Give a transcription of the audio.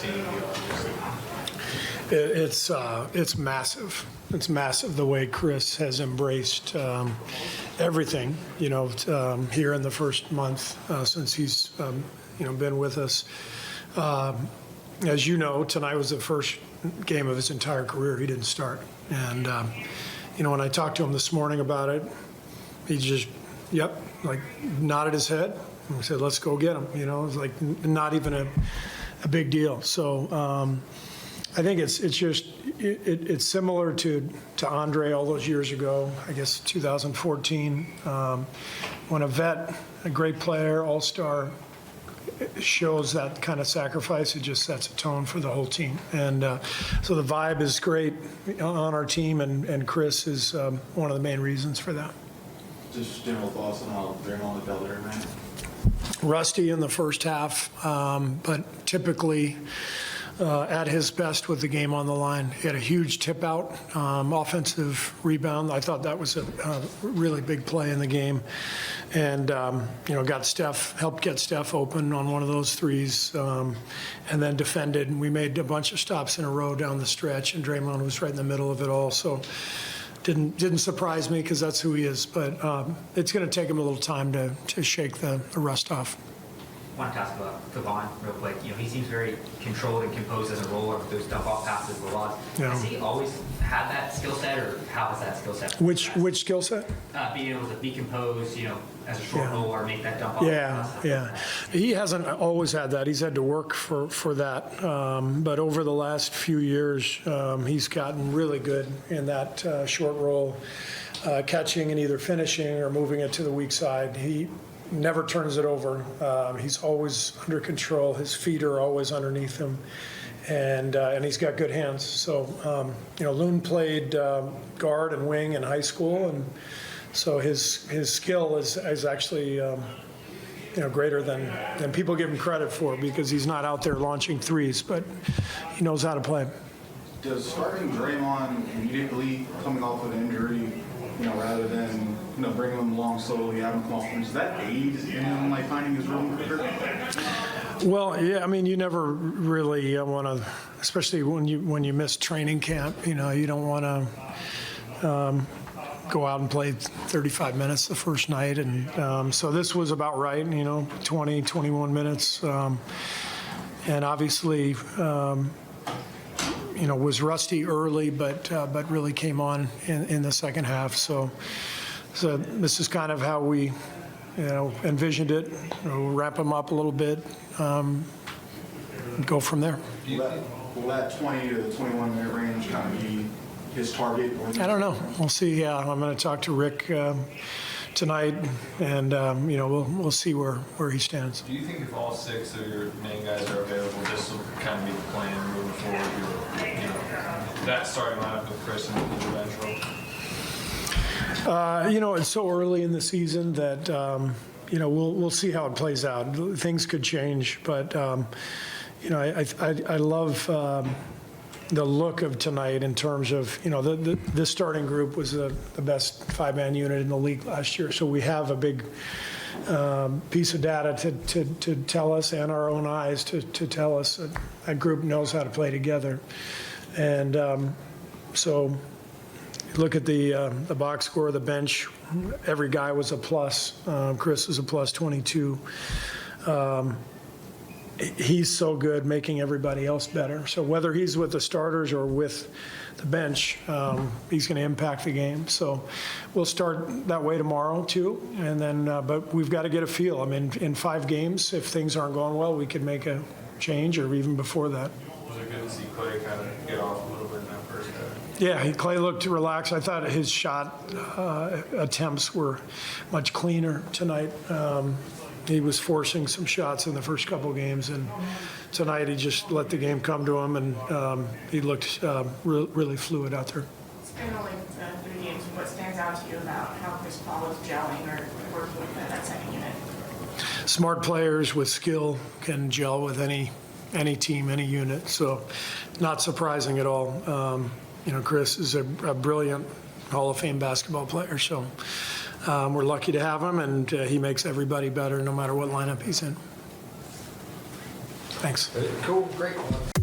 team? It's massive. It's massive the way Chris has embraced everything, here in the first month since he's, been with us. As you know, tonight was the first game of his entire career. He didn't start. And, when I talked to him this morning about it, he just, nodded his head and said, let's go get him. It was like not even a big deal. So I think it's similar to Andre all those years ago, I guess 2014, when a vet, a great player, all-star, shows that kind of sacrifice. It just sets a tone for the whole team. And so the vibe is great on our team, and Chris is one of the main reasons for that. Just general thoughts on how Draymond felt there, man? Rusty in the first half, but typically at his best with the game on the line. He had a huge tip out, offensive rebound. I thought that was a really big play in the game. And, helped get Steph open on one of those threes, and then defended. And we made a bunch of stops in a row down the stretch, and Draymond was right in the middle of it all. So didn't surprise me because that's who he is. But it's going to take him a little time to shake the rust off. I want to ask about Kevon real quick. He seems very controlled and composed as a roller with those dump-off passes, the lods. Yeah. Has he always had that skill set, or how is that skill set? Which skill set? Being able to be composed, as a short roller, make that dump-off. Yeah. He hasn't always had that. He's had to work for that. But over the last few years, he's gotten really good in that short roll, catching and either finishing or moving it to the weak side. He never turns it over. He's always under control. His feet are always underneath him, and he's got good hands. So, Loon played guard and wing in high school, and so his skill is actually greater than people give him credit for, because he's not out there launching threes, but he knows how to play. Does starting Draymond immediately coming off of an injury, rather than bringing him along slowly, having confidence, does that aid in him finding his rhythm quicker? Well, yeah. I mean, you never really want to, especially when you miss training camp. You don't want to go out and play 35 minutes the first night, and so this was about right. 20, 21 minutes, and obviously. Was rusty early, but really came on in the second half. So this is kind of how we, envisioned it. Wrap him up a little bit, go from there. Will that 20 to 21 minute range kind of be his target? I don't know. We'll see. Yeah, I'm going to talk to Rick tonight, and we'll see where he stands. Do you think if all six of your main guys are available, this will kind of be the plan moving forward? That starting lineup with Chris and the bench role? It's so early in the season that we'll see how it plays out. Things could change, but I love the look of tonight in terms of this starting group was the best five-man unit in the league last year. So we have a big piece of data to tell us, and our own eyes to tell us that group knows how to play together. And so look at the box score, the bench. Every guy was a plus. Chris was a plus 22. He's so good making everybody else better. So whether he's with the starters or with the bench, he's going to impact the game. So we'll start that way tomorrow too. And then, but we've got to get a feel. I mean, in 5 games, if things aren't going well, we could make a change, or even before that. Was it good to see Clay kind of get off a little bit in that first half? Yeah, Clay looked relaxed. I thought his shot attempts were much cleaner tonight. He was forcing some shots in the first couple games, and tonight he just let the game come to him, and he looked really fluid out there. It's been only 3 games. What stands out to you about how Chris Paul is gelling or working with that second unit? Smart players with skill can gel with any team, any unit. So, not surprising at all. Chris is a brilliant Hall of Fame basketball player. So. We're lucky to have him, and he makes everybody better no matter what lineup he's in. Thanks. Cool, great.